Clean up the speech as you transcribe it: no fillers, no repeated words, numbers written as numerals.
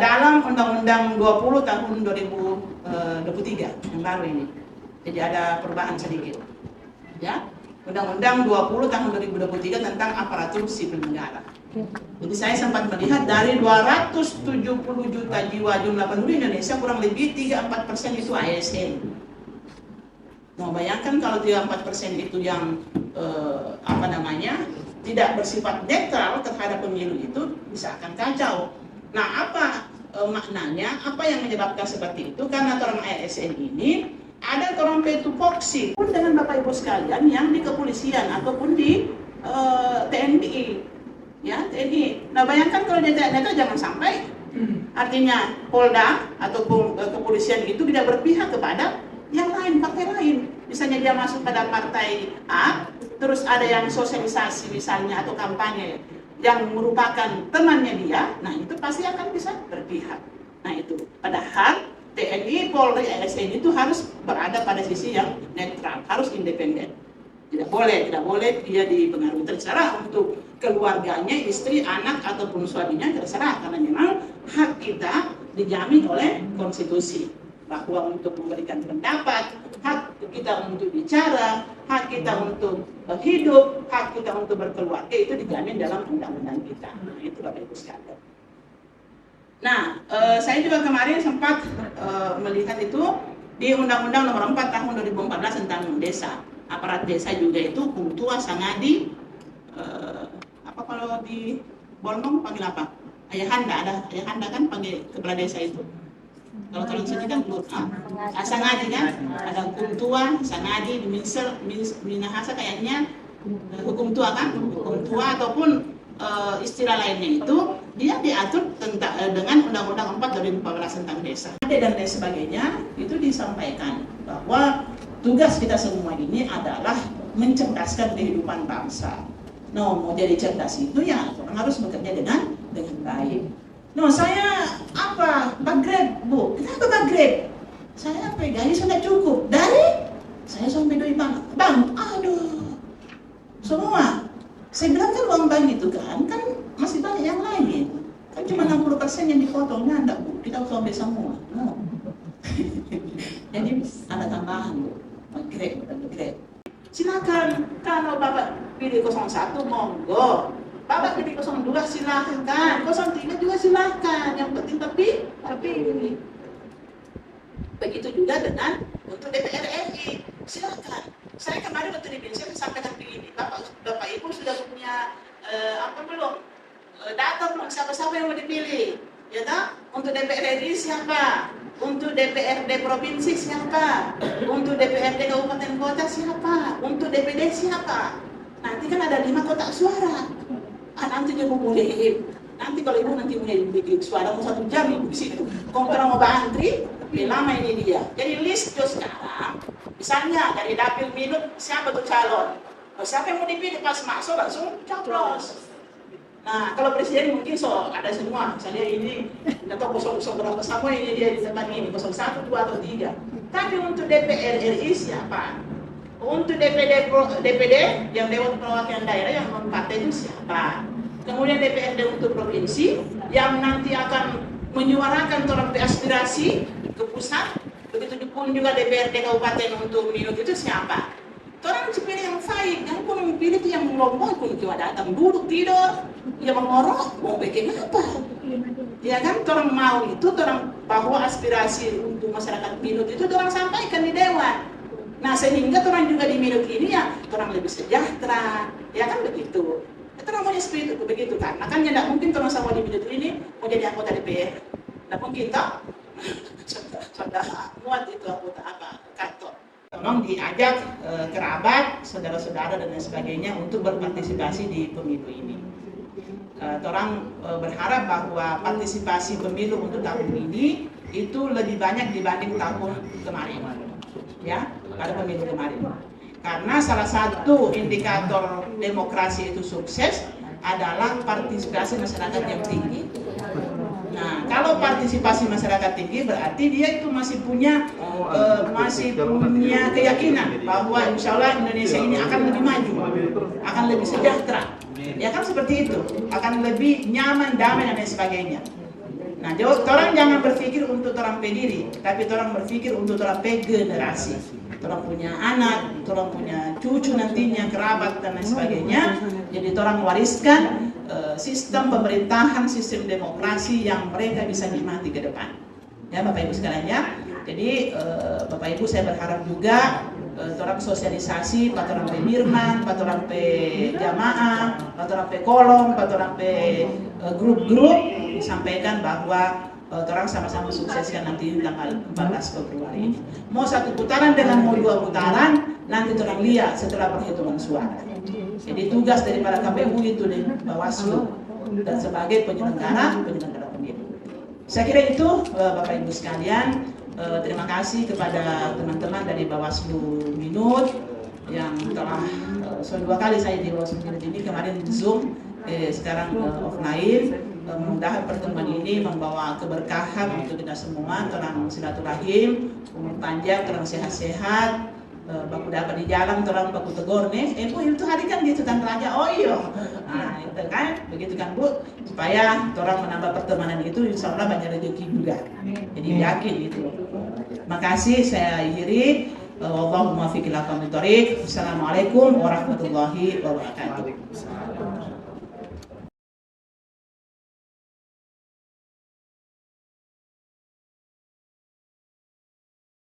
dalam Undang-Undang 20 tahun 2023 yang baru ini. Jadi ada perubahan sedikit. Ya, Undang-Undang 20 tahun 2023 tentang aparatur sipil negara. Jadi saya sempat melihat dari 270 juta jiwa jumlah penduduk Indonesia, kurang lebih 3-4% itu ASN. Nah, bayangkan kalau 3-4% itu yang tidak bersifat netral terhadap pemilu, itu bisa akan kacau. Nah, apa maknanya? Apa yang menyebabkan seperti itu? Karena orang ASN ini ada orang tupoksi pun dengan Bapak Ibu sekalian yang di kepolisian ataupun di TNI, ya TNI. Nah, bayangkan kalau dia netral, jangan sampai artinya Polda ataupun kepolisian itu tidak berpihak kepada yang lain, partai lain. Misalnya dia masuk pada partai A, terus ada yang sosialisasi misalnya atau kampanye yang merupakan temannya dia, nah itu pasti akan bisa berpihak. Nah itu, padahal TNI, Polri, ASN itu harus berada pada sisi yang netral, harus independen. Tidak boleh dia dipengaruhi. Terserah untuk keluarganya, istri, anak ataupun suaminya, terserah, karena memang hak kita dijamin oleh konstitusi, bahwa untuk memberikan pendapat, hak kita untuk bicara, hak kita untuk hidup, hak kita untuk berkeluarga itu dijamin dalam undang-undang kita. Nah, itu Bapak Ibu sekalian. Nah, saya juga kemarin sempat melihat itu di Undang-Undang Nomor 4 Tahun 2014 tentang desa. Aparat desa juga itu kumtua, sangadi, apa kalau di Bolmong panggil apa? Ayahanda, ada ayahanda kan panggil kepala desa itu. Kalau orang sini kan sangadi kan, ada hukum tua, sangadi, minahasa kayaknya hukum tua kan, hukum tua ataupun istilah lainnya itu dia diatur dengan Undang-Undang 4 2014 tentang desa dan lain sebagainya. Itu disampaikan bahwa tugas kita semua ini adalah mencerdaskan kehidupan bangsa. No, mau jadi cerdas itu ya orang harus bekerja dengan baik. No, saya backgrade Bu, kenapa backgrade? Saya gaji sudah cukup dari saya sampai doi bang, aduh, semua. Saya bilang kan uang bank itu kan masih banyak yang lain. Kan cuma 60% yang dipotong, enggak Bu, kita harus sampai semua. No. Jadi ada tambahan Bu, backgrade. Silakan, kalau Bapak pilih 01 monggo. Bapak pilih 02 silahkan, 03 juga silahkan. Yang penting tapi ini. Begitu juga dengan untuk DPR RI, silahkan. Saya kemarin waktu di saya sampaikan begini, Bapak Ibu sudah punya belum? Data belum siapa-siapa yang mau dipilih? Ya tak? Untuk DPR RI siapa? Untuk DPRD provinsi siapa? Untuk DPRD kabupaten kota siapa? Untuk DPD siapa? Nanti kan ada 5 kotak suara. Nanti dia mau mulai. Nanti kalau ibu nanti mulai bikin suara mau 1 jam ibu di situ. Kalau orang mau antri, lebih lama ini dia. Jadi list sekarang, misalnya dari dapil minut siapa tuh calon? Siapa yang mau dipilih pas masuk langsung coblos. Nah, kalau presiden mungkin ada semua. Misalnya ini, tidak tahu 0 berapa sama ini dia di tempat ini, 01, 2 atau 3. Tapi untuk DPR RI siapa? Untuk DPD yang Dewan Perwakilan Daerah yang non partai itu siapa? Kemudian DPRD untuk provinsi yang nanti akan menyuarakan orang aspirasi ke pusat. Begitu pun juga DPRD kabupaten untuk minut itu siapa? Orang pilih yang baik, yang pun pilih itu yang melompat pun cuma datang duduk tidur, ya mengorok, mau bikin apa? Ya kan, orang mau itu, orang bahwa aspirasi untuk masyarakat minut itu orang sampaikan di dewan. Nah sehingga orang juga di minut ini ya orang lebih sejahtera, ya kan begitu. Itu namanya seperti itu begitu kan. Makanya tidak mungkin orang sama di minut ini mau jadi anggota DPR. Tidak mungkin tak? Sudah muat itu anggota kantor. Tolong diajak kerabat, saudara-saudara dan lain sebagainya untuk berpartisipasi di pemilu ini. Orang berharap bahwa partisipasi pemilu untuk tahun ini itu lebih banyak dibanding tahun kemarin, ya, pada pemilu kemarin. Karena salah satu indikator demokrasi itu sukses adalah partisipasi masyarakat yang tinggi. Nah, kalau partisipasi masyarakat tinggi berarti dia itu masih punya keyakinan bahwa insya Allah Indonesia ini akan lebih maju, akan lebih sejahtera. Ya kan seperti itu, akan lebih nyaman, damai dan lain sebagainya. Nah, orang jangan berpikir untuk orang pediri, tapi orang berpikir untuk orang generasi. Orang punya anak, orang punya cucu nantinya, kerabat dan lain sebagainya. Jadi orang wariskan sistem pemerintahan, sistem demokrasi yang mereka bisa nikmati ke depan. Ya Bapak Ibu sekalian ya. Jadi Bapak Ibu saya berharap juga orang sosialisasi, orang pe Mirman, orang pe jamaah, orang pe kolom, orang pe grup-grup disampaikan bahwa orang sama-sama sukseskan nanti tanggal 14 Februari ini. Mau satu putaran dengan mau dua putaran, nanti orang lihat setelah perhitungan suara. Jadi tugas daripada KPU itu nih, Bawaslu dan sebagai penyelenggara pemilu. Saya kira itu Bapak Ibu sekalian. Terima kasih kepada teman-teman dari Bawaslu Minut yang telah dua kali saya di Bawaslu Minut ini, kemarin Zoom, sekarang offline. Mudah-mudahan pertemuan ini membawa keberkahan untuk kita semua, terang silaturahim, umur panjang, terang sehat-sehat, baku dapat di jalan, terang baku tegur nih, Bu itu hari kan gitu kan Raja, oh iya, nah itu kan, begitu kan Bu, supaya orang menambah pertemanan itu insya Allah banyak rezeki juga, jadi yakin gitu. Makasih, saya akhiri. Wallahumma fiqh ila qawmit thoriq. Assalamualaikum warahmatullahi wabarakatuh.